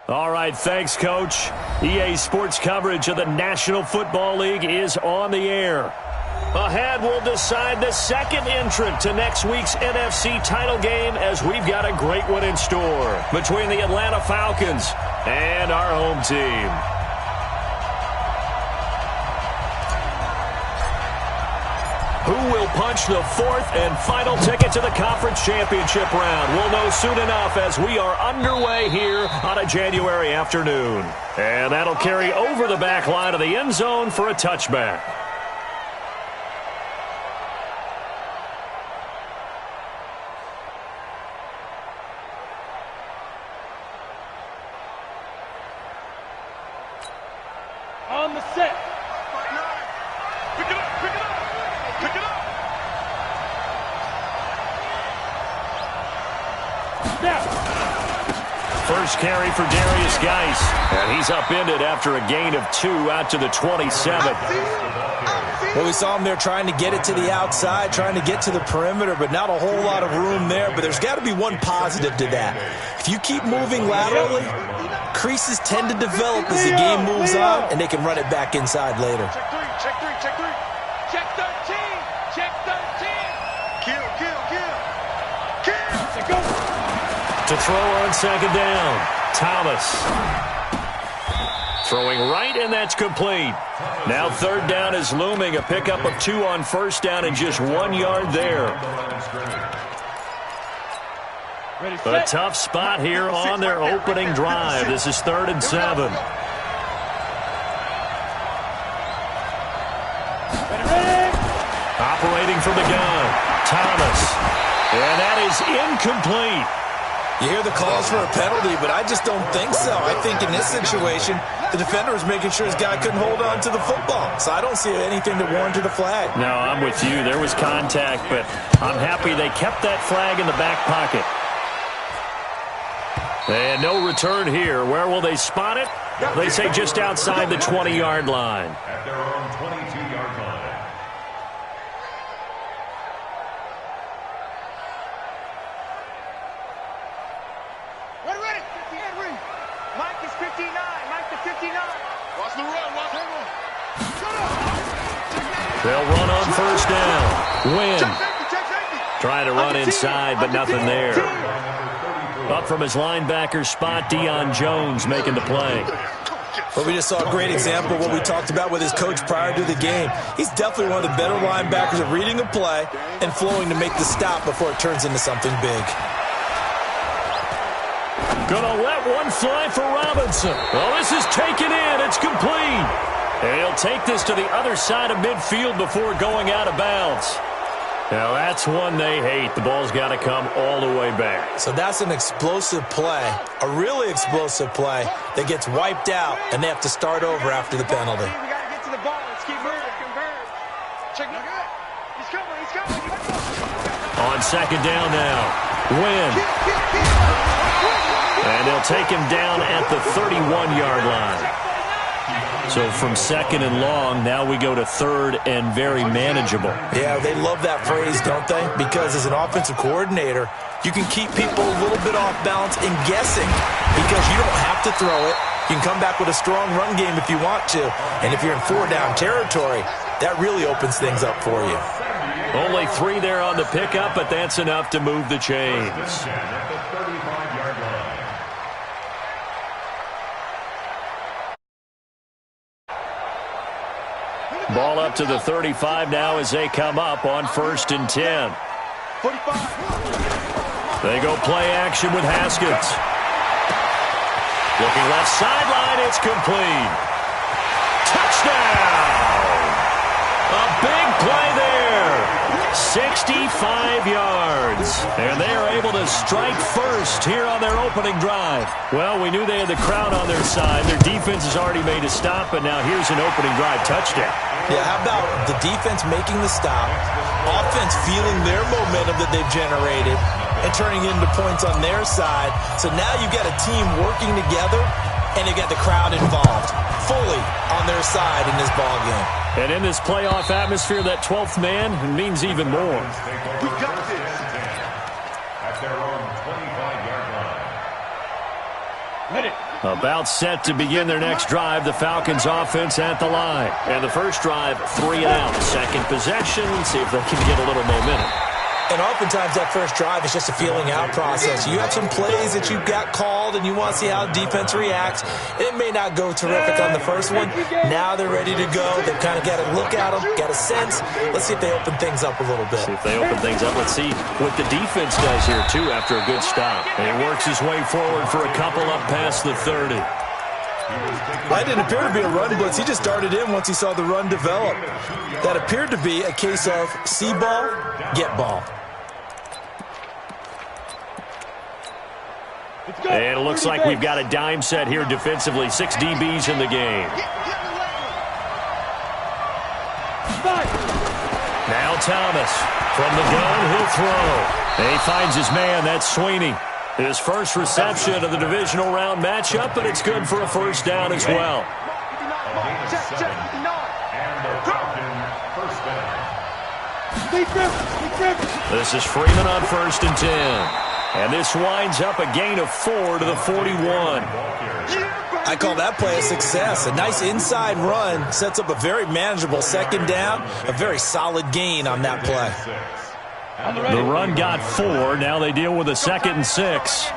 All right, thanks, Coach. EA Sports coverage of the National Football League is on the air. Ahead, we'll decide the second entrant to next week's NFC title game as we've got a great one in store between the Atlanta Falcons and our home team. Who will punch the fourth and final ticket to the conference championship round? We'll know soon enough as we are underway here on a January afternoon. And that'll carry over the back line of the end zone for a touchback. On the set. Pick it up, pick it up, pick it up. Snap. First carry for Darius Geis. And he's upended after a gain of 2 out to the 27. Well, we saw him there trying to get it to the outside, trying to get to the perimeter, but not a whole lot of room there. But there's got to be one positive to that. If you keep moving laterally, creases tend to develop as the game moves on, and they can run it back inside later. Check three, check three, check three. Check 13. Check 13. Kill, kill, kill. Kill. Let's go. To throw on second down, Thomas. Throwing right, and that's complete. Now third down is looming. A pickup of 2 on first down and just 1 yard there. Ready, A set. tough spot here on their opening drive. This is 3rd and 7. Ready. Operating from the gun, Thomas. And that is incomplete. You hear the calls for a penalty, but I just don't think so. I think in this situation, the defender was making sure his guy couldn't hold on to the football. So I don't see anything that warranted a flag. No, I'm with you. There was contact, but I'm happy they kept that flag in the back pocket. And no return here. Where will they spot it? They say just outside the 20-yard line. At their own 22-yard line. Ready. Mike is 59. Mike to 59. Watch the run. Watch the run. Shut up. They'll run on first down. Win. Check safety, check safety. Trying to run inside, but nothing there. Up from his linebacker spot, Deion Jones making the play. But we just saw a great example of what we talked about with his coach prior to the game. He's definitely one of the better linebackers at reading a play and flowing to make the stop before it turns into something big. Gonna let one fly for Robinson. Well, this is taken in. It's complete. And he'll take this to the other side of midfield before going out of bounds. Now, that's one they hate. The ball's got to come all the way back. So that's an explosive play, a really explosive play that gets wiped out, and they have to start over after the penalty. We got to get to the ball. Let's keep moving. Convert. Check it out. He's coming. He's coming. On second down now. Win. And they'll take him down at the 31-yard line. So from second and long, now we go to third and very manageable. Yeah, they love that phrase, don't they? Because as an offensive coordinator, you can keep people a little bit off balance and guessing because you don't have to throw it. You can come back with a strong run game if you want to. And if you're in 4-down territory, that really opens things up for you. Only 3 there on the pickup, but that's enough to move the chains. At the 35-yard line. Ball up to the 35 now as they come up on 1st and 10. 45. They go play action with Haskins. Looking left sideline, it's complete. Touchdown! A big play there. 65 yards. And they are able to strike first here on their opening drive. Well, we knew they had the crowd on their side. Their defense has already made a stop, but now here's an opening drive touchdown. Yeah, how about the defense making the stop, offense feeling their momentum that they've generated, and turning it into points on their side. So now you've got a team working together, and you got the crowd involved, fully on their side in this ball game. And in this playoff atmosphere, that 12th man means even more. We got this. At their own 25-yard line. Ready. About set to begin their next drive, the Falcons offense at the line. And the first drive, 3 and out. Second possession, see if they can get a little momentum. And oftentimes that first drive is just a feeling out process. You have some plays that you've got called and you want to see how defense reacts. It may not go terrific on the first one. Now they're ready to go. They've kind of got to look at them, got a sense. Let's see if they open things up a little bit. See if they open things up. Let's see what the defense does here, too, after a good stop. And he works his way forward for a couple up past the 30. That didn't appear to be a run blitz. He just darted in once he saw the run develop. That appeared to be a case of see ball, get ball. And it looks like we've got a dime set here defensively. 6 DBs in the game. Now Thomas. From the gun, he'll throw. And he finds his man. That's Sweeney. His first reception of the divisional round matchup, but it's good for a first down as well. This is Freeman on 1st and 10. And this winds up a gain of 4 to the 41. I call that play a success. A nice inside run sets up a very manageable second down. A very solid gain on that play. The run got 4. Now they deal with a 2nd and 6.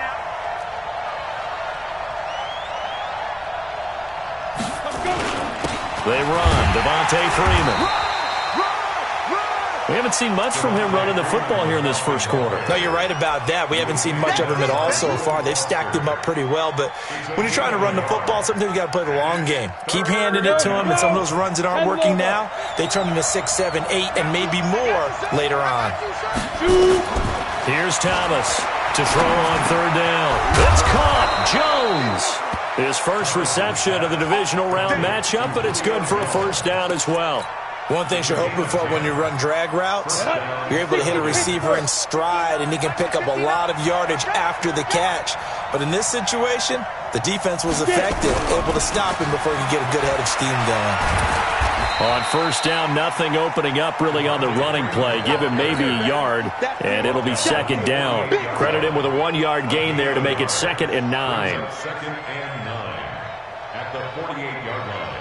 They run. Devontae Freeman. We haven't seen much from him running the football here in this first quarter. No, you're right about that. We haven't seen much of him at all so far. They've stacked him up pretty well, but when you're trying to run the football, sometimes you got to play the long game. Keep handing it to him, and some of those runs that aren't working now, they turn into 6, 7, 8, and maybe more later on. Here's Thomas to throw on 3rd down. It's caught. Jones. His first reception of the divisional round matchup, but it's good for a first down as well. One thing you're hoping for when you run drag routes, you're able to hit a receiver in stride, and he can pick up a lot of yardage after the catch. But in this situation, the defense was effective, able to stop him before he could get a good head of steam going. On 1st down, nothing opening up really on the running play. Give him maybe a yard, and it'll be 2nd down. Credit him with a 1-yard gain there to make it 2nd and 9. 2nd and 9 at the 48-yard line.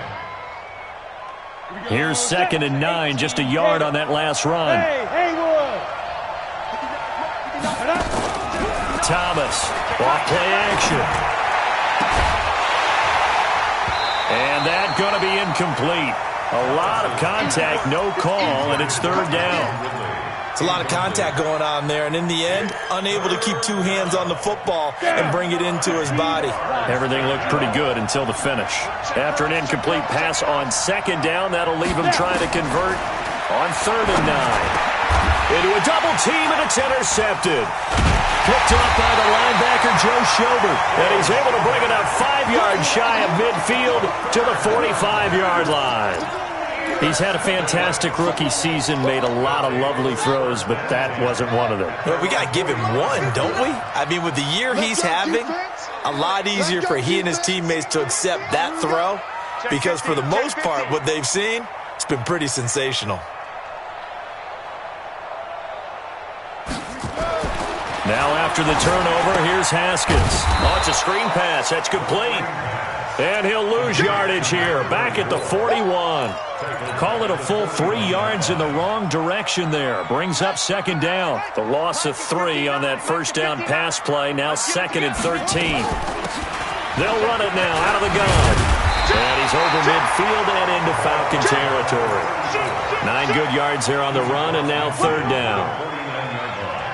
Here's 2nd and 9, just a yard on that last run. Thomas, off play action. And that going to be incomplete. A lot of contact, no call, and it's 3rd down. It's a lot of contact going on there, and in the end, unable to keep 2 hands on the football and bring it into his body. Everything looked pretty good until the finish. After an incomplete pass on 2nd down, that'll leave him trying to convert on 3rd and 9. Into a double team, and it's intercepted. Picked up by the linebacker, Joe Schobert, and he's able to bring it up 5 yards shy of midfield to the 45-yard line. He's had a fantastic rookie season, made a lot of lovely throws, but that wasn't one of them. Well, we got to give him one, don't we? I mean, with the year he's having, a lot easier for he and his teammates to accept that throw because for the most part, what they've seen, it's been pretty sensational. Now after the turnover, here's Haskins. Oh, it's a screen pass. That's complete. And he'll lose yardage here, back at the 41. Call it a full 3 yards in the wrong direction there. Brings up 2nd down. The loss of 3 on that 1st down pass play, now 2nd and 13. They'll run it now out of the gun. And he's over midfield and into Falcon territory. 9 good yards there on the run, and now 3rd down.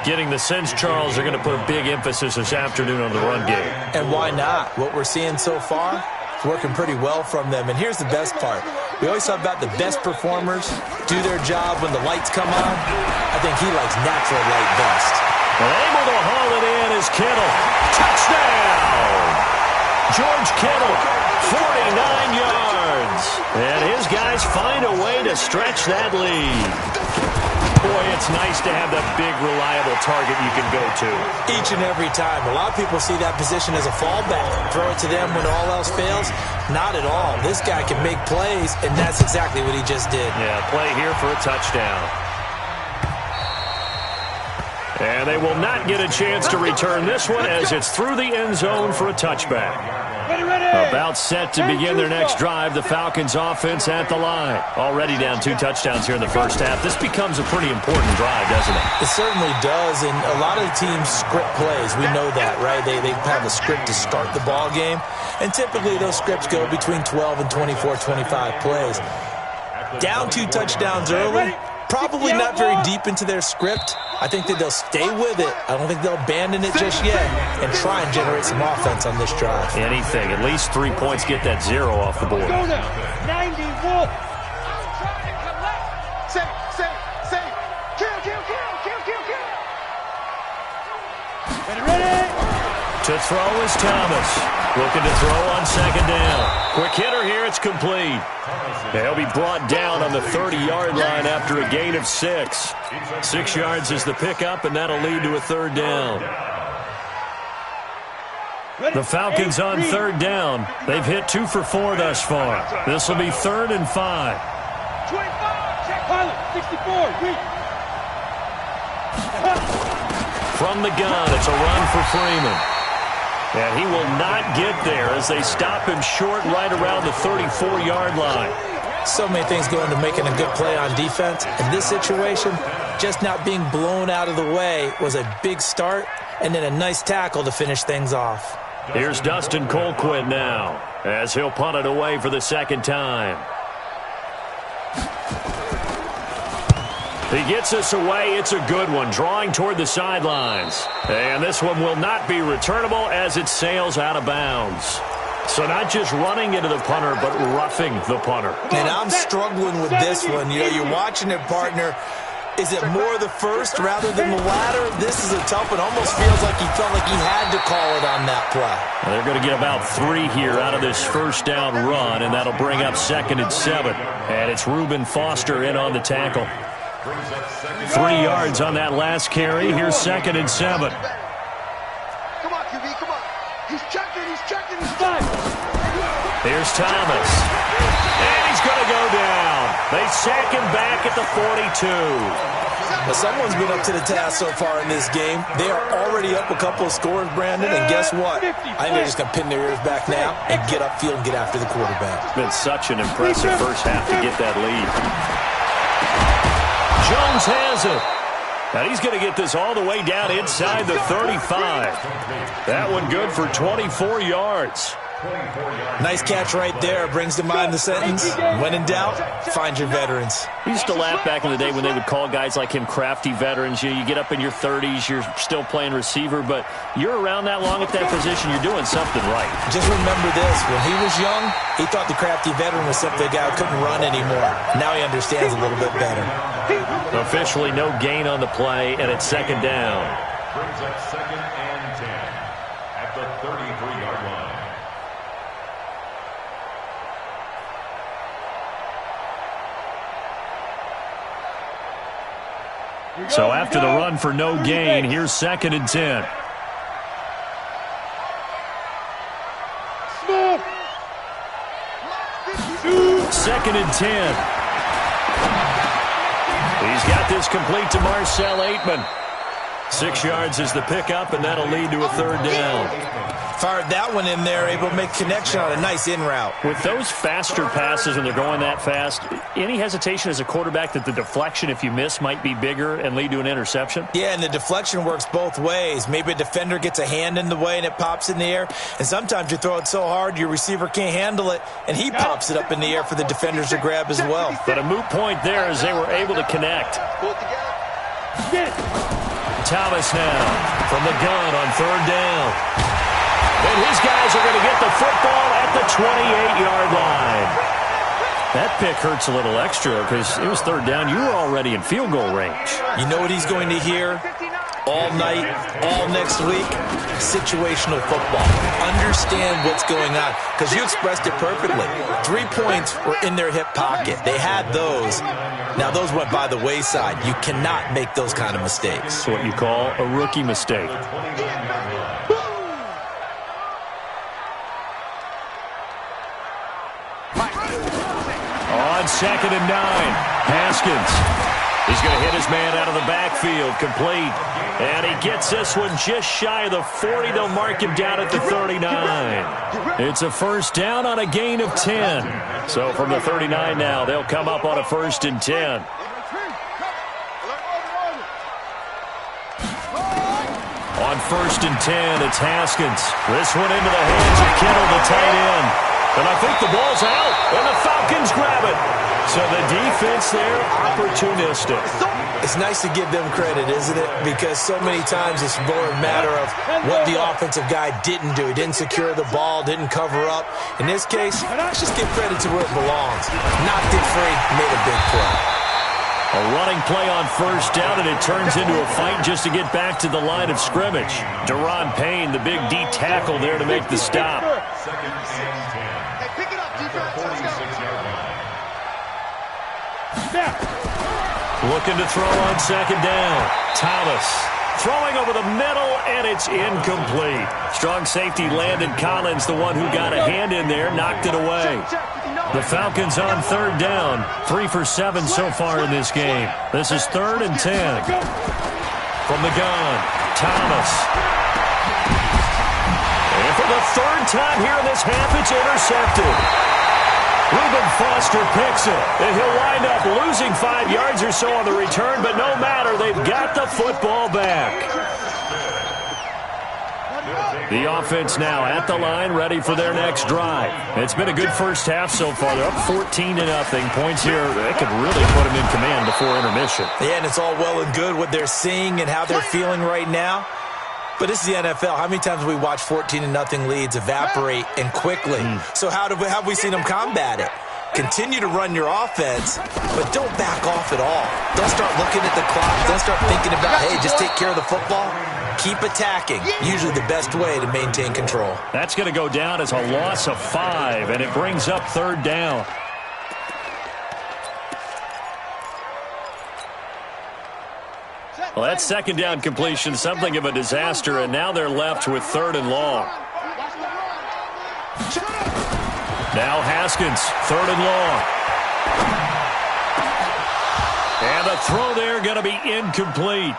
Getting the sense, Charles, are going to put a big emphasis this afternoon on the run game. And why not? What we're seeing so far is working pretty well from them. And here's the best part. We always talk about the best performers do their job when the lights come on. I think he likes natural light best. Able to haul it in is Kittle. Touchdown! George Kittle, 49 yards. And his guys find a way to stretch that lead. Boy, it's nice to have that big, reliable target you can go to. Each and every time. A lot of people see that position as a fallback. Throw it to them when all else fails. Not at all. This guy can make plays, and that's exactly what he just did. Yeah, play here for a touchdown. And they will not get a chance to return this one as it's through the end zone for a touchback. About set to begin their next drive. The Falcons offense at the line. Already down 2 touchdowns here in the first half. This becomes a pretty important drive, doesn't it? It certainly does, and a lot of the teams script plays. We know that, right? They have a script to start the ball game, and typically those scripts go between 12 and 24, 25 plays. Down 2 touchdowns early, probably not very deep into their script. I think that they'll stay with it. I don't think they'll abandon it just yet and try and generate some offense on this drive. Anything. At least 3 points, get that 0 off the board. Go now. 90 Wolf. Say. Kill. Ready. To throw is Thomas. Looking to throw on second down. Quick hitter here. It's complete. He'll be brought down on the 30-yard line after a gain of 6. 6 yards is the pickup, and that'll lead to a 3rd down. The Falcons on 3rd down. They've hit 2 for 4 thus far. This will be 3rd and 5. 25. Check pilot. 64. Weak. From the gun, it's a run for Freeman. And he will not get there as they stop him short right around the 34-yard line. So many things go into making a good play on defense. In this situation, just not being blown out of the way was a big start, and then a nice tackle to finish things off. Here's Dustin Colquitt now as he'll punt it away for the 2nd time. He gets us away. It's a good one, drawing toward the sidelines. And this one will not be returnable as it sails out of bounds. So not just running into the punter, but roughing the punter. And I'm struggling with this one. You know, you're watching it, partner. Is it more the first rather than the latter? This is a tough one. Almost feels like he felt like he had to call it on that play. Well, they're going to get about 3 here out of this first down run, and that'll bring up 2nd and 7. And it's Reuben Foster in on the tackle. 3 yards on that last carry. Here's 2nd and 7. Come on, QB, come on. He's checking. Here's Thomas. And he's going to go down. They sack him back at the 42. Well, someone's been up to the task so far in this game. They are already up a couple of scores, Brandon, and guess what? I think they're just going to pin their ears back now and get upfield and get after the quarterback. It's been such an impressive first half to get that lead. Jones has it. And he's going to get this all the way down inside the 35. That one good for 24 yards. Nice catch right there. Brings to mind the sentence, when in doubt, find your veterans. We used to laugh back in the day when they would call guys like him crafty veterans. You get up in your 30s, you're still playing receiver, but you're around that long at that position, you're doing something right. Just remember this. When he was young, he thought the crafty veteran was simply a guy who couldn't run anymore. Now he understands a little bit better. Officially no gain on the play, and it's 2nd down. Brings up 2nd and 10 at the 33-yard line. So after the run for no gain, here's 2nd and 10. Second and 10. He's got this complete to Marcel Aitman. 6 yards is the pickup, and that'll lead to a 3rd down. Fired that one in there, able to make connection on a nice in route. With those faster passes when they're going that fast, any hesitation as a quarterback that the deflection, if you miss, might be bigger and lead to an interception? Yeah, and the deflection works both ways. Maybe a defender gets a hand in the way and it pops in the air, and sometimes you throw it so hard your receiver can't handle it, and he pops it up in the air for the defenders to grab as well. But a moot point there as they were able to connect. Thomas now from the gun on 3rd down. And his guys are going to get the football at the 28-yard line. That pick hurts a little extra because it was 3rd down. You were already in field goal range. You know what he's going to hear all night, all next week? Situational football. Understand what's going on, because you expressed it perfectly. 3 points were in their hip pocket. They had those. Now, those went by the wayside. You cannot make those kind of mistakes. It's what you call a rookie mistake. On 2nd and 9, Haskins. He's going to hit his man out of the backfield, complete. And he gets this one just shy of the 40. They'll mark him down at the 39. It's a first down on a gain of 10. So from the 39 now, they'll come up on a 1st and 10. On 1st and 10, it's Haskins. This one into the hands of Kittle, the tight end. And I think the ball's out, and the Falcons grab it. So the defense there, opportunistic. It's nice to give them credit, isn't it? Because so many times it's more a matter of what the offensive guy didn't do. He didn't secure the ball, didn't cover up. In this case, let's just give credit to where it belongs. Knocked it free, made a big play. A running play on 1st down, and it turns into a fight just to get back to the line of scrimmage. Daron Payne, the big D tackle there to make the stop. 2nd and 10. Hey, pick it up, defense. 46-yard line. Looking to throw on 2nd down. Thomas throwing over the middle, and it's incomplete. Strong safety Landon Collins, the one who got a hand in there, knocked it away. The Falcons on 3rd down. 3 for 7 so far in this game. This is 3rd and 10. From the gun, Thomas. And for the 3rd time here in this half, it's intercepted. Reuben Foster picks it, and he'll wind up losing 5 yards or so on the return, but no matter, they've got the football back. The offense now at the line, ready for their next drive. It's been a good first half so far. They're up 14-0. Points here, they could really put them in command before intermission. Yeah, and it's all well and good what they're seeing and how they're feeling right now. But this is the NFL. How many times have we watched 14-0 leads evaporate and quickly? So how have we seen them combat it? Continue to run your offense, but don't back off at all. Don't start looking at the clock. Don't start thinking about, hey, just take care of the football. Keep attacking. Usually the best way to maintain control. That's going to go down as a loss of 5, and it brings up 3rd down. Well, that 2nd down completion, something of a disaster, and now they're left with 3rd and long. Now Haskins, 3rd and long. And the throw there going to be incomplete.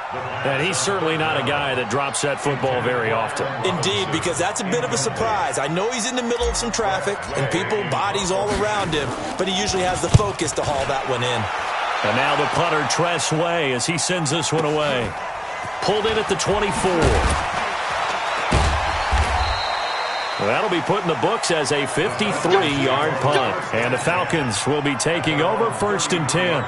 And he's certainly not a guy that drops that football very often. Indeed, because that's a bit of a surprise. I know he's in the middle of some traffic and people, bodies all around him, but he usually has the focus to haul that one in. And now the punter, Tress Way, as he sends this one away. Pulled in at the 24. Well, that'll be put in the books as a 53-yard punt. And the Falcons will be taking over 1st and 10.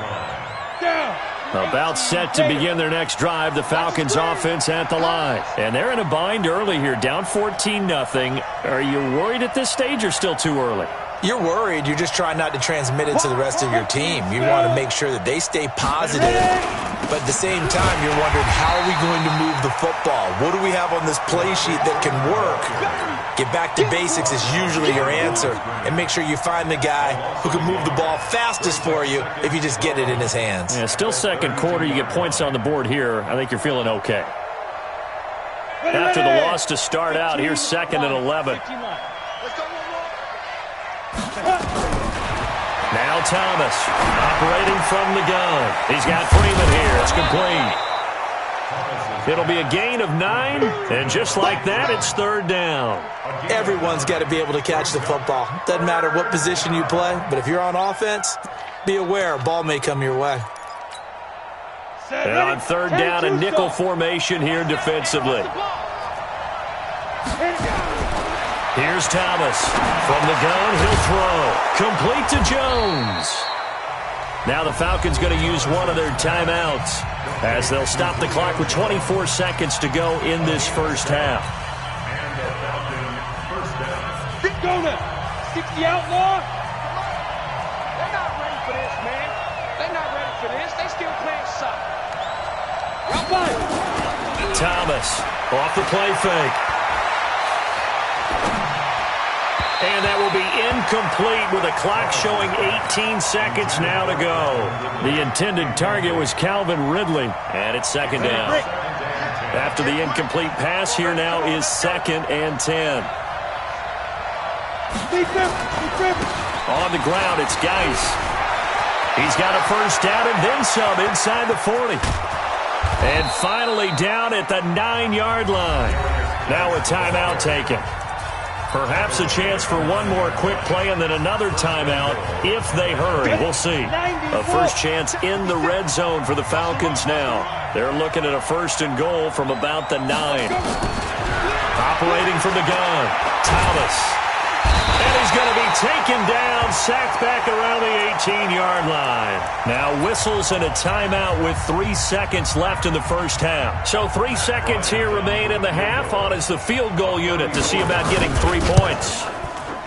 About set to begin their next drive, the Falcons offense at the line. And they're in a bind early here, down 14-0. Are you worried at this stage or still too early? You're worried. You're just trying not to transmit it to the rest of your team. You want to make sure that they stay positive. But at the same time, you're wondering, how are we going to move the football? What do we have on this play sheet that can work? Get back to basics is usually your answer. And make sure you find the guy who can move the ball fastest for you if you just get it in his hands. Yeah, still 2nd quarter. You get points on the board here. I think you're feeling okay. After the loss to start out, here's 2nd and 11. Now Thomas, operating from the gun. He's got Freeman here. It's complete. It'll be a gain of 9, and just like that, it's 3rd down. Everyone's got to be able to catch the football. Doesn't matter what position you play, but if you're on offense, be aware a ball may come your way. And on 3rd down, a nickel formation here defensively. Here's Thomas. From the gun, he'll throw. Complete to Jones. Now the Falcons going to use one of their timeouts as they'll stop the clock with 24 seconds to go in this first half. Go now. 60 outlaw. They're not ready for this, man. They're not ready for this. They still playing soccer. Thomas off the play fake. And that will be incomplete with a clock showing 18 seconds now to go. The intended target was Calvin Ridley, and it's 2nd down. After the incomplete pass, here now is 2nd and 10. On the ground, it's Geis. He's got a 1st down and then some inside the 40. And finally down at the 9-yard line. Now a timeout taken. Perhaps a chance for one more quick play and then another timeout if they hurry. We'll see. A first chance in the red zone for the Falcons now. They're looking at a 1st and goal from about the 9. Operating from the gun, Thomas. And he's going to be taken down, sacked back around the 18-yard line. Now whistles and a timeout with 3 seconds left in the first half. So 3 seconds here remain in the half. On is the field goal unit to see about getting 3 points.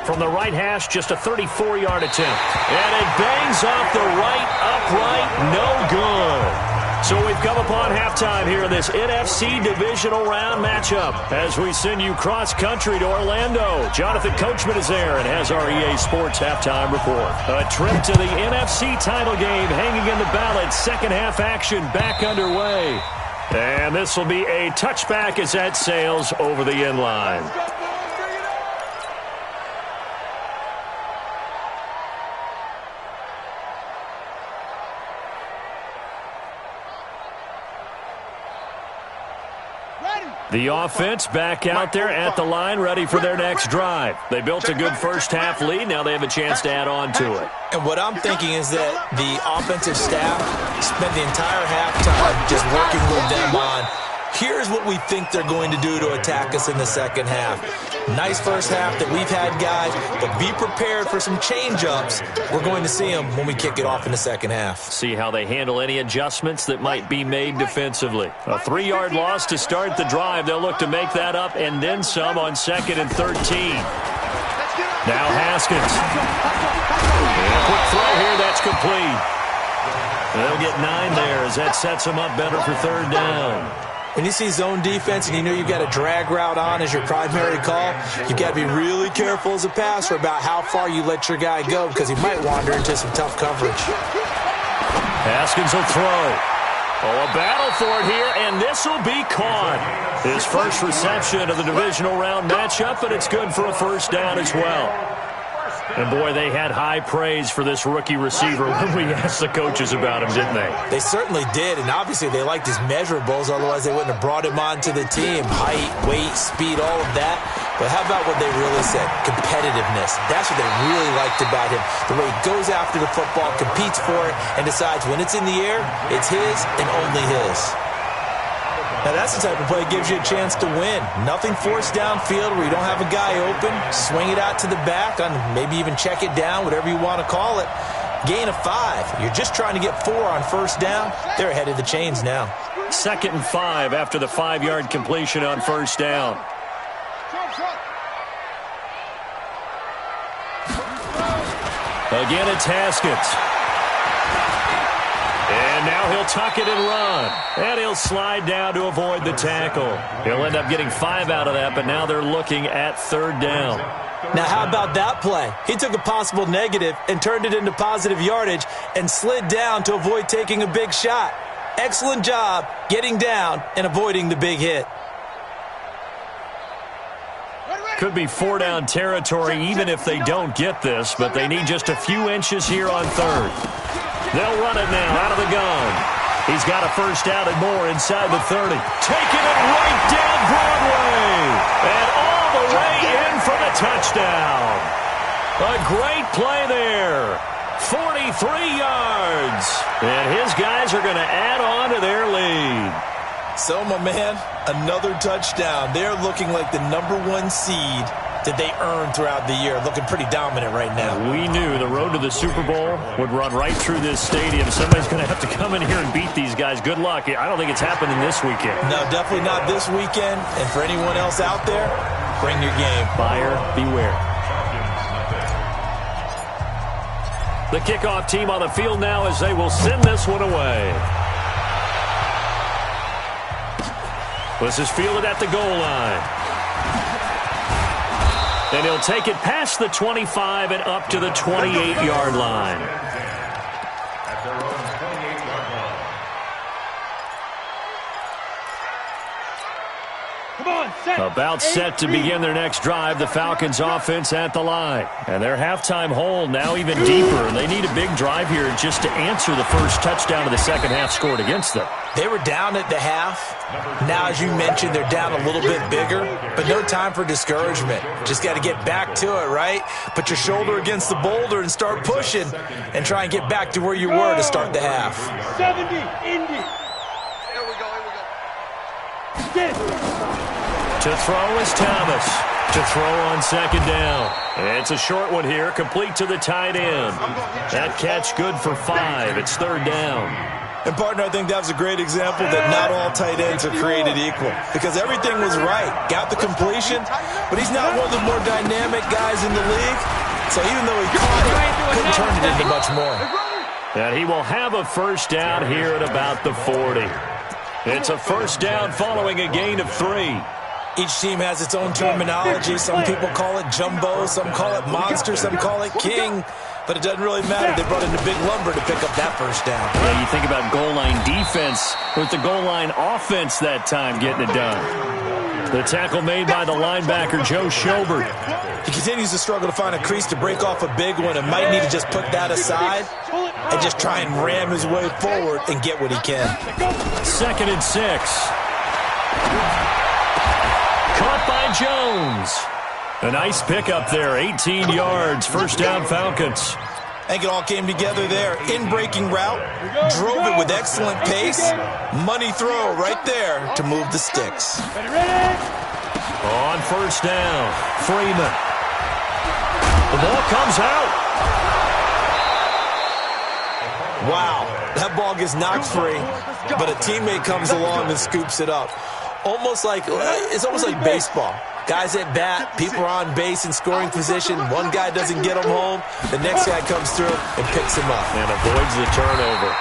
From the right hash, just a 34-yard attempt. And it bangs off the right upright, no good. So we've come upon halftime here in this NFC Divisional Round matchup as we send you cross-country to Orlando. Jonathan Coachman is there and has our EA Sports halftime report. A trip to the NFC title game hanging in the balance. Second half action back underway. And this will be a touchback as that sails over the end line. The offense back out there at the line, ready for their next drive. They built a good first-half lead. Now they have a chance to add on to it. And what I'm thinking is that the offensive staff spent the entire halftime just working with them on, here's what we think they're going to do to attack us in the second half. Nice first half that we've had, guys, but be prepared for some change-ups. We're going to see them when we kick it off in the second half. See how they handle any adjustments that might be made defensively. A 3-yard loss to start the drive. They'll look to make that up and then some on 2nd and 13. Now Haskins. And a quick throw here, that's complete. They'll get 9 there as that sets them up better for 3rd down. When you see zone defense and you know you've got a drag route on as your primary call, you've got to be really careful as a passer about how far you let your guy go because he might wander into some tough coverage. Haskins will throw. Oh, a battle for it here, and this will be caught. His first reception of the divisional round matchup, but it's good for a 1st down as well. And, boy, they had high praise for this rookie receiver when we asked the coaches about him, didn't they? They certainly did, and obviously they liked his measurables, otherwise they wouldn't have brought him onto the team. Height, weight, speed, all of that. But how about what they really said? Competitiveness. That's what they really liked about him. The way he goes after the football, competes for it, and decides when it's in the air, it's his and only his. Now, that's the type of play that gives you a chance to win. Nothing forced downfield where you don't have a guy open. Swing it out to the back, on maybe even check it down, whatever you want to call it. Gain of 5. You're just trying to get 4 on 1st down. They're ahead of the chains now. 2nd and 5 after the 5-yard completion on 1st down. Again, it's Haskins. And now he'll tuck it and run. And he'll slide down to avoid the tackle. He'll end up getting 5 out of that, but now they're looking at 3rd down. Now, how about that play? He took a possible negative and turned it into positive yardage and slid down to avoid taking a big shot. Excellent job getting down and avoiding the big hit. Could be 4-down territory even if they don't get this, but they need just a few inches here on 3rd. They'll run it now out of the gun. He's got a 1st down and more inside the 30. Taking it right down Broadway. And all the way in for the touchdown. A great play there. 43 yards. And his guys are going to add on to their lead. So, my man, another touchdown. They're looking like the #1 seed that they earned throughout the year. Looking pretty dominant right now. We knew the road to the Super Bowl would run right through this stadium. Somebody's going to have to come in here and beat these guys. Good luck. I don't think it's happening this weekend. No, definitely not this weekend. And for anyone else out there, bring your game. Buyer beware. The kickoff team on the field now as they will send this one away. This is fielded at the goal line. And he'll take it past the 25 and up to the 28-yard line. At their own 28-yard line. Come on, About set to begin their next drive, the Falcons offense at the line. And their halftime hole now even deeper. They need a big drive here just to answer the first touchdown of the second half scored against them. They were down at the half. Now, as you mentioned, they're down a little bit bigger, but no time for discouragement. Just got to get back to it, right? Put your shoulder against the boulder and start pushing and try and get back to where you were to start the half. 70, Indy. Here we go, here we go. Get. To throw is Thomas. To throw on second down. It's a short one here, complete to the tight end. That catch good for 5. It's third down. And, partner, I think that was a great example that not all tight ends are created equal because everything was right. Got the completion, but he's not one of the more dynamic guys in the league. So even though he caught it, couldn't turn it into much more. And he will have a first down here at about the 40. It's a first down following a gain of 3. Each team has its own terminology. Some people call it jumbo, some call it monster, some call it king. But it doesn't really matter. They brought in the big lumber to pick up that first down. Yeah, you think about goal line defense with the goal line offense that time getting it done. The tackle made by the linebacker, Joe Schobert. He continues to struggle to find a crease to break off a big one and might need to just put that aside and just try and ram his way forward and get what he can. 2nd and 6. Caught by Jones. A nice pickup there, 18 yards, first down Falcons. I think it all came together there. In-breaking route, drove it with excellent pace. Money throw right there to move the sticks. On first down, Freeman. The ball comes out. Wow, that ball gets knocked free, but a teammate comes along and scoops it up. It's almost like baseball. Guys at bat, people are on base in scoring position. One guy doesn't get him home. The next guy comes through and picks him up. And avoids the turnover.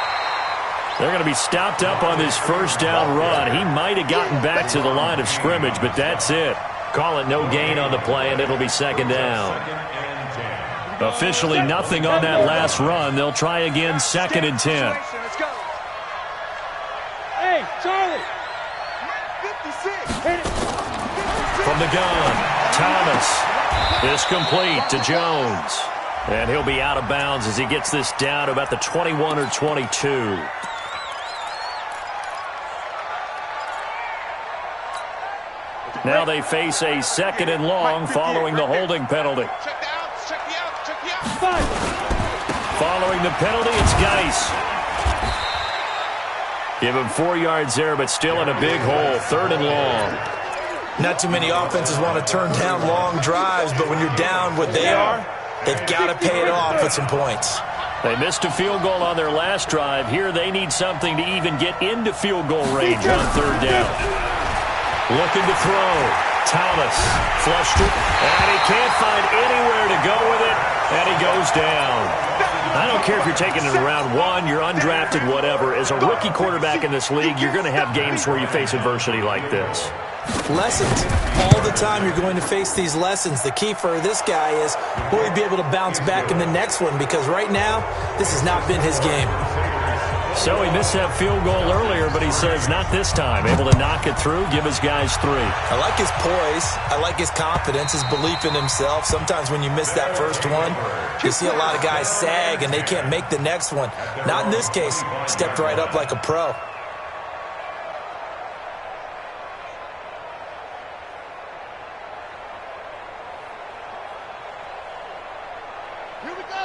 They're going to be stopped up on this first down run. He might have gotten back to the line of scrimmage, but that's it. Call it no gain on the play, and it'll be second down. Officially nothing on that last run. They'll try again, 2nd and 10. Let's go. Hey, Charlie. 56. Hit it. From the gun, Thomas. This complete to Jones. And he'll be out of bounds as he gets this down about the 21 or 22. Now they face a 2nd and long following the holding penalty. Check the outs, check the outs, check the outs. 5. Following the penalty, it's Geis. Give him 4 yards there, but still in a big hole. 3rd and long. Not too many offenses want to turn down long drives, but when you're down what they are, they've got to pay it off with some points. They missed a field goal on their last drive. Here they need something to even get into field goal range on 3rd down. Looking to throw. Thomas flushed it, and he can't find anywhere to go with it, and he goes down. I don't care if you're taking it in round 1, you're undrafted, whatever. As a rookie quarterback in this league, you're going to have games where you face adversity like this. Lessons. All the time you're going to face these lessons. The key for this guy is, will he be able to bounce back in the next one? Because right now, this has not been his game. So he missed that field goal earlier, but he says not this time. Able to knock it through, give his guys 3. I like his poise. I like his confidence, his belief in himself. Sometimes when you miss that first one, you see a lot of guys sag and they can't make the next one. Not in this case. Stepped right up like a pro.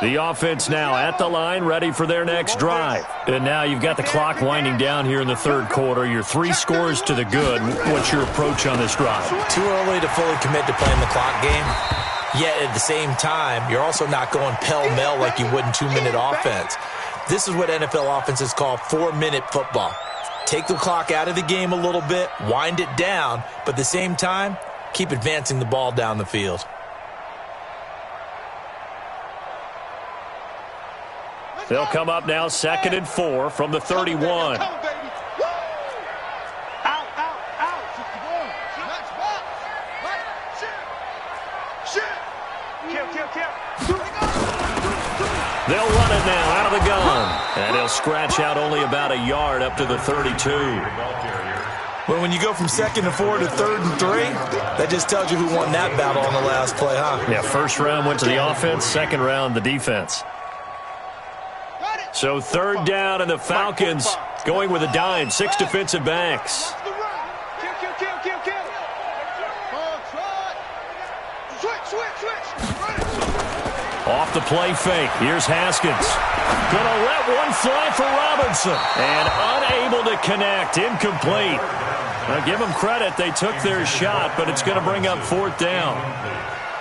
The offense now at the line, ready for their next drive. And now you've got the clock winding down here in the 3rd quarter. Your 3 scores to the good. What's your approach on this drive? Too early to fully commit to playing the clock game. Yet at the same time, you're also not going pell-mell like you would in 2-minute offense. This is what NFL offenses call 4-minute football. Take the clock out of the game a little bit, wind it down, but at the same time, keep advancing the ball down the field. They'll come up now 2nd and 4 from the 31. Out, out, out. 61. Match box. Kill. They'll run it now out of the gun. And he'll scratch out only about a yard up to the 32. But when you go from 2nd and 4 to 3rd and 3, that just tells you who won that battle on the last play, huh? Yeah, first round went to the offense, second round the defense. So 3rd down, and the Falcons going with a dime, 6 defensive backs. Off the play fake. Here's Haskins. Gonna let one fly for Robinson. And unable to connect. Incomplete. Now give them credit. They took their shot, but it's going to bring up 4th down.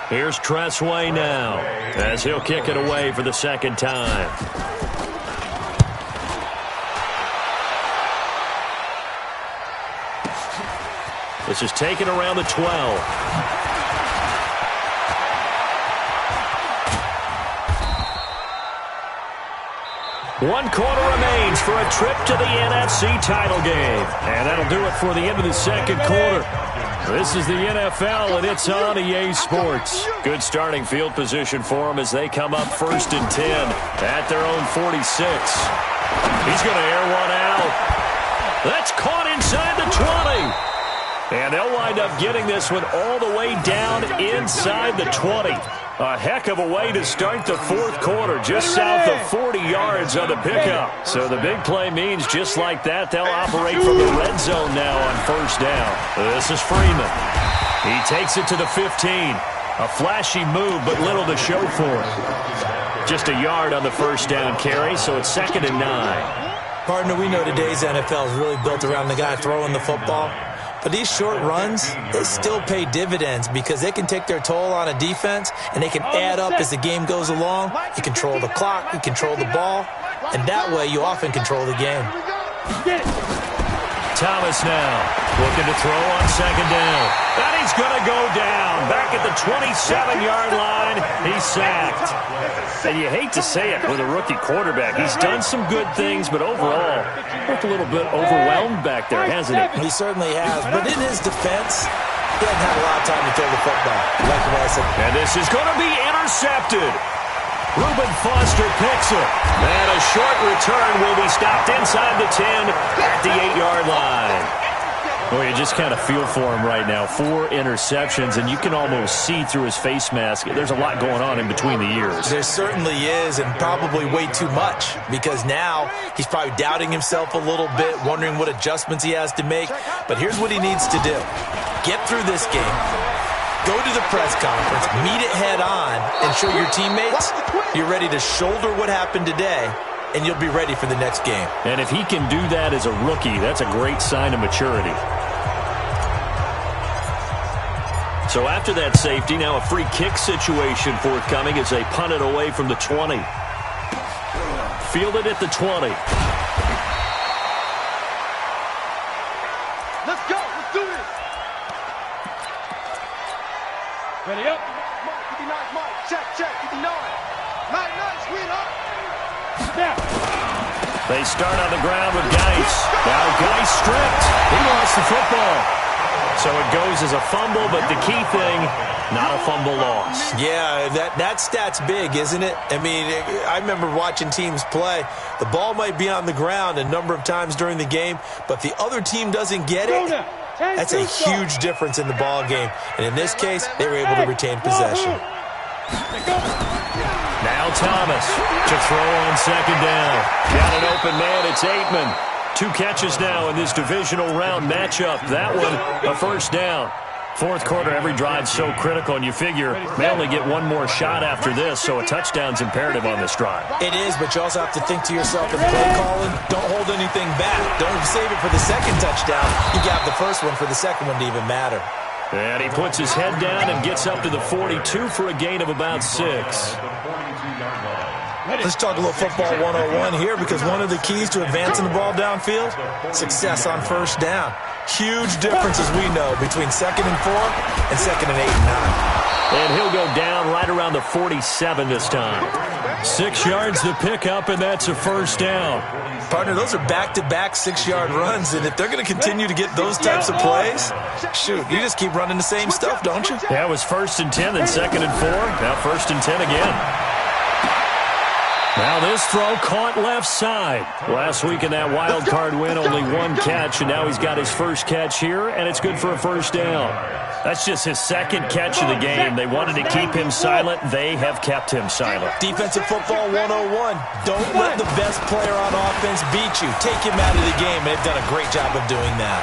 Here's Tressway now as he'll kick it away for the 2nd time. This is taken around the 12. One quarter remains for a trip to the NFC title game. And that'll do it for the end of the 2nd quarter. This is the NFL, and it's on EA Sports. Good starting field position for them as they come up 1st and 10 at their own 46. He's going to air one out. That's caught inside the 20. And they'll wind up getting this one all the way down inside the 20. A heck of a way to start the 4th quarter, just south of 40 yards on the pickup. So the big play means just like that, they'll operate from the red zone now on 1st down. This is Freeman. He takes it to the 15. A flashy move, but little to show for it. Just a yard on the 1st down carry, so it's 2nd and 9. Partner, we know today's NFL is really built around the guy throwing the football. But these short runs, they still pay dividends because they can take their toll on a defense and they can add up as the game goes along. You control the clock, you control the ball, and that way you often control the game. Thomas now looking to throw on 2nd down. And he's going to go down. Back at the 27-yard line, he's sacked. And you hate to say it with a rookie quarterback. He's done some good things, but overall, looked a little bit overwhelmed back there, hasn't he? He certainly has. But in his defense, he hasn't had a lot of time to throw the football. Like I said. And this is going to be intercepted. Reuben Foster picks it. And a short return will be stopped inside the 10 at the 8-yard line. Well, you just kind of feel for him right now. 4 interceptions, and you can almost see through his face mask. There's a lot going on in between the ears. There certainly is, and probably way too much, because now he's probably doubting himself a little bit, wondering what adjustments he has to make. But here's what he needs to do. Get through this game. Go to the press conference, meet it head on, and show your teammates you're ready to shoulder what happened today, and you'll be ready for the next game. And if he can do that as a rookie, that's a great sign of maturity. So after that safety, now a free kick situation forthcoming as they punt it away from the 20. Fielded at the 20. Let's go. Let's do this. Ready up. Mike, 59, Mike. Check, 59. Nice, win up. Snap. They start on the ground with Geis. Now Geis stripped. He lost the football. So it goes as a fumble, but the key thing, not a fumble loss. Yeah, that stat's big, isn't it? I mean, I remember watching teams play. The ball might be on the ground a number of times during the game, but if the other team doesn't get it, that's a huge difference in the ball game. And in this case, they were able to retain possession. Now Thomas to throw on 2nd down. Got an open man, it's Aitman. 2 catches now in this divisional round matchup. That one, a 1st down. 4th quarter, every drive so critical, and you figure they only get one more shot after this, so a touchdown's imperative on this drive. It is, but you also have to think to yourself in play calling, don't hold anything back. Don't save it for the 2nd touchdown. You got the 1st one for the 2nd one to even matter. And he puts his head down and gets up to the 42 for a gain of about 6. Let's talk a little football 101 here, because one of the keys to advancing the ball downfield, success on 1st down. Huge difference, as we know, between 2nd and 4 and 2nd and 8 and 9. And he'll go down right around the 47 this time. 6 yards to pick up, and that's a 1st down. Partner, those are back-to-back 6-yard runs, and if they're going to continue to get those types of plays, shoot, you just keep running the same stuff, don't you? Yeah, it was 1st and 10, then 2nd and 4, now 1st and 10 again. Now this throw caught left side. Last week in that wild card win, only one catch, and now he's got his first catch here, and it's good for a first down. That's just his second catch of the game. They wanted to keep him silent. They have kept him silent. Defensive football 101. Don't let the best player on offense beat you. Take him out of the game. They've done a great job of doing that.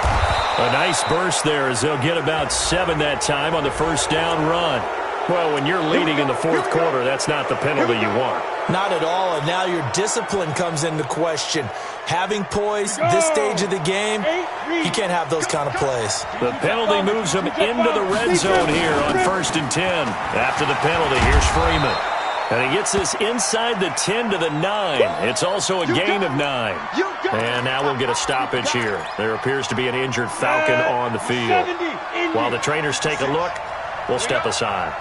A nice burst there as they'll get about 7 that time on the first down run. Well, when you're leading in the fourth quarter, that's not the penalty you want. Not at all, and now your discipline comes into question. Having poise this stage of the game, you can't have those kind of plays. The penalty moves him into the red zone here on 1st and 10. After the penalty, here's Freeman. And he gets this inside the 10 to the 9. It's also a gain of 9. And now we'll get a stoppage here. There appears to be an injured Falcon on the field. While the trainers take a look, we'll step aside.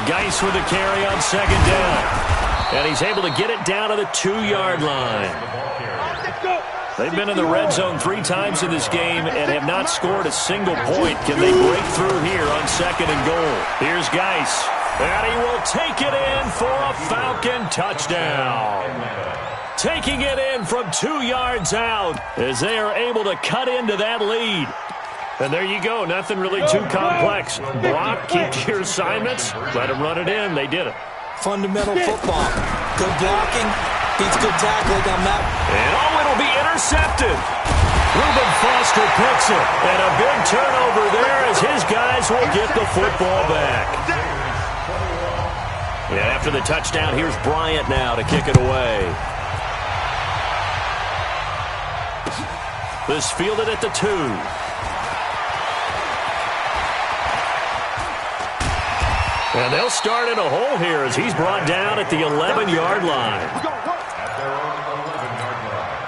Geis with the carry on 2nd down. And he's able to get it down to the 2-yard line. They've been in the red zone 3 times in this game and have not scored a single point. Can they break through here on 2nd and goal? Here's Geis. And he will take it in for a Falcon touchdown. Taking it in from 2 yards out as they are able to cut into that lead. And there you go. Nothing really too complex. Block, keep to your assignments, let them run it in. They did it. Fundamental football. Good blocking, beats good tackling on that. And it'll be intercepted. Reuben Foster picks it. And a big turnover there as his guys will get the football back. And after the touchdown, here's Bryant now to kick it away. This fielded at the 2. And they'll start in a hole here as he's brought down at the 11-yard line. At their own 11-yard line.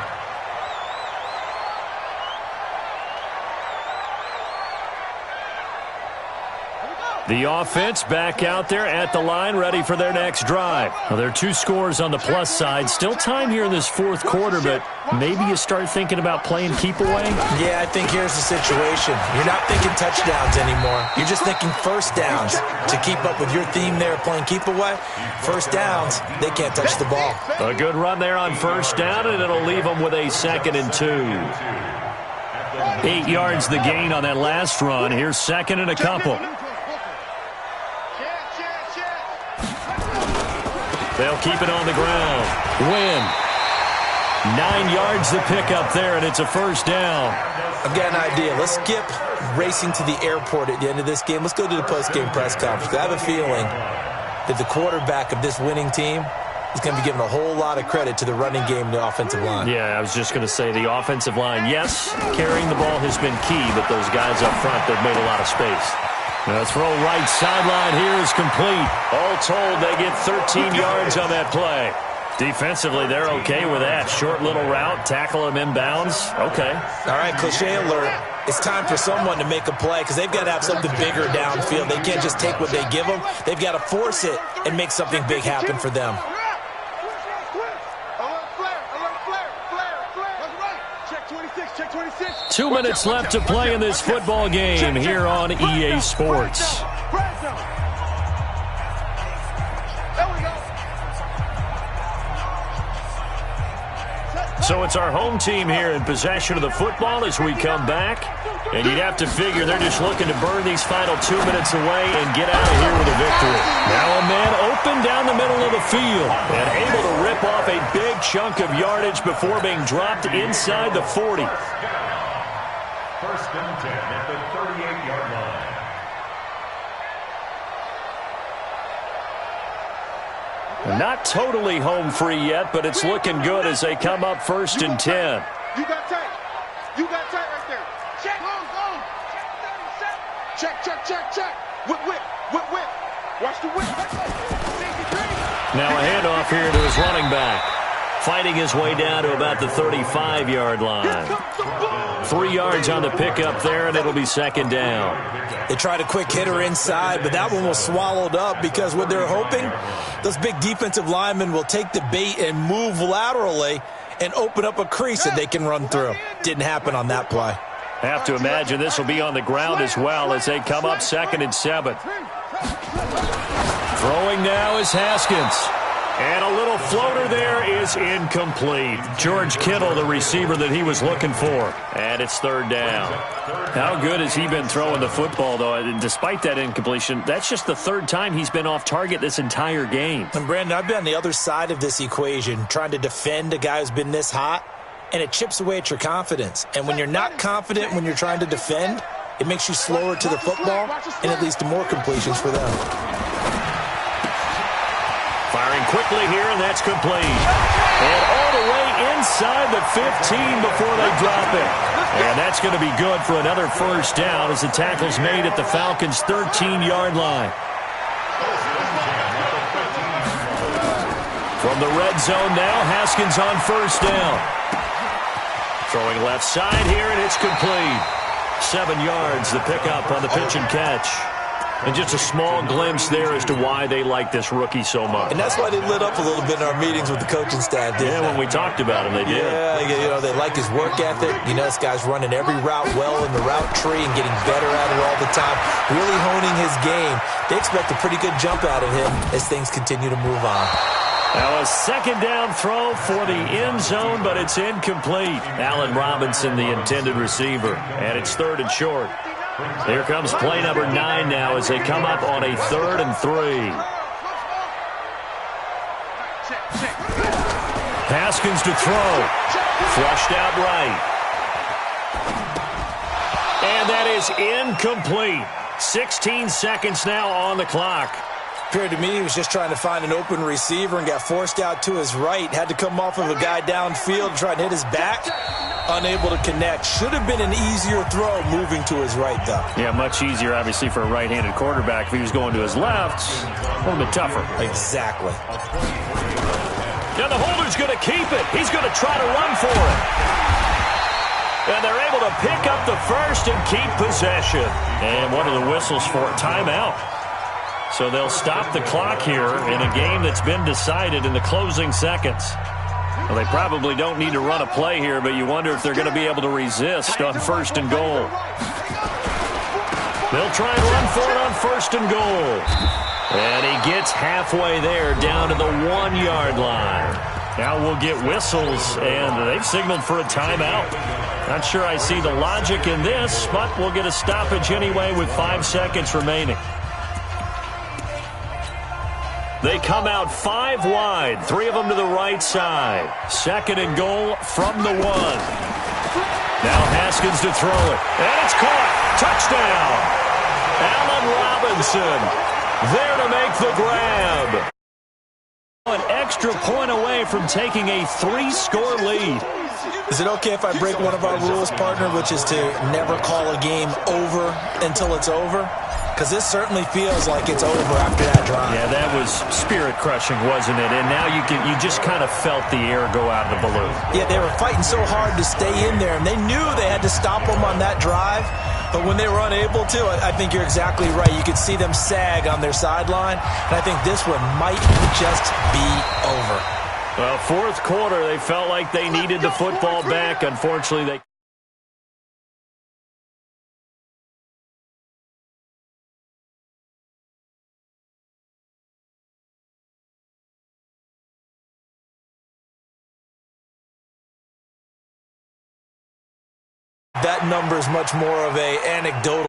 The offense back out there at the line, ready for their next drive. Well, there are 2 scores on the plus side. Still time here in this fourth quarter, but maybe you start thinking about playing keep away? Yeah, I think here's the situation. You're not thinking touchdowns anymore. You're just thinking first downs. To keep up with your theme there, playing keep away, first downs, they can't touch the ball. A good run there on first down, and it'll leave them with a 2nd and 2. 8 yards the gain on that last run. Here's 2nd and a couple. They'll keep it on the ground. Win. 9 yards the pickup there, and it's a first down. I've got an idea. Let's skip racing to the airport at the end of this game. Let's go to the post-game press conference. I have a feeling that the quarterback of this winning team is going to be given a whole lot of credit to the running game and the offensive line. Yeah, I was just going to say the offensive line, yes, carrying the ball has been key, but those guys up front, they've made a lot of space. Now, the throw right sideline here is complete. All told, they get 13 yards on that play. Defensively, they're okay with that. Short little route, tackle him inbounds. Okay. All right, cliche alert. It's time for someone to make a play because they've got to have something bigger downfield. They can't just take what they give them. They've got to force it and make something big happen for them. 2 minutes left to play in this football game here on EA Sports. So it's our home team here in possession of the football as we come back. And you'd have to figure they're just looking to burn these final 2 minutes away and get out of here with a victory. Now a man open down the middle of the field and able to rip off a big chunk of yardage before being dropped inside the 40. 1st and 10 at the 38-yard line. Not totally home free yet, but it's looking good as they come up 1st and 10. You got tight. You got tight right there. Check. Check. Whip. Watch the whip. Now a handoff here to his running back. Fighting his way down to about the 35-yard line. 3 yards on the pickup there, and it'll be 2nd down. They tried a quick hitter inside, but that one was swallowed up because what they're hoping, those big defensive linemen will take the bait and move laterally and open up a crease that they can run through. Didn't happen on that play. Have to imagine this will be on the ground as well as they come up 2nd and 7. Throwing now is Haskins. And a little floater there is incomplete. George Kittle, the receiver that he was looking for. And it's third down. How good has he been throwing the football, though? And despite that incompletion, that's just the third time he's been off target this entire game. And, Brandon, I've been on the other side of this equation, trying to defend a guy who's been this hot, and it chips away at your confidence. And when you're not confident when you're trying to defend, it makes you slower to the football, and it leads to more completions for them. Firing quickly here, and that's complete. And all the way inside the 15 before they drop it. And that's going to be good for another first down as the tackle's made at the Falcons' 13-yard line. From the red zone now, Haskins on first down. Throwing left side here, and it's complete. 7 yards, the pickup on the pitch and catch. And just a small glimpse there as to why they like this rookie so much. And that's why they lit up a little bit in our meetings with the coaching staff. Yeah, when we talked about him, they did. Yeah, they like his work ethic. This guy's running every route well in the route tree and getting better at it all the time, really honing his game. They expect a pretty good jump out of him as things continue to move on. Now a second down throw for the end zone, but it's incomplete. Allen Robinson, the intended receiver, and it's third and short. Here comes play number 9 now as they come up on a 3rd and 3. Haskins to throw. Flushed out right. And that is incomplete. 16 seconds now on the clock. Appeared to me he was just trying to find an open receiver and got forced out to his right. Had to come off of a guy downfield, trying to hit his back. Unable to connect. Should have been an easier throw moving to his right, though. Yeah, much easier, obviously, for a right-handed quarterback. If he was going to his left, a little bit tougher. Exactly. And the holder's going to keep it. He's going to try to run for it. And they're able to pick up the first and keep possession. And what are the whistles for? Timeout. So they'll stop the clock here in a game that's been decided in the closing seconds. Well, they probably don't need to run a play here, but you wonder if they're going to be able to resist on 1st and goal. They'll try and run for it on 1st and goal. And he gets halfway there down to the 1-yard line. Now we'll get whistles, and they've signaled for a timeout. Not sure I see the logic in this, but we'll get a stoppage anyway with 5 seconds remaining. They come out 5 wide, 3 of them to the right side. 2nd and goal from the 1. Now Haskins to throw it. And it's caught. Touchdown. Allen Robinson there to make the grab. An extra point away from taking a 3-score lead. Is it okay if I break one of our rules, partner, which is to never call a game over until it's over? Because this certainly feels like it's over after that drive. Yeah, that was spirit-crushing, wasn't it? And now you just kind of felt the air go out of the balloon. Yeah, they were fighting so hard to stay in there, and they knew they had to stop them on that drive. But when they were unable to, I think you're exactly right. You could see them sag on their sideline, and I think this one might just be over. Well, 4th quarter, they felt like they needed the football back. Unfortunately, they... That number is much more of an anecdotal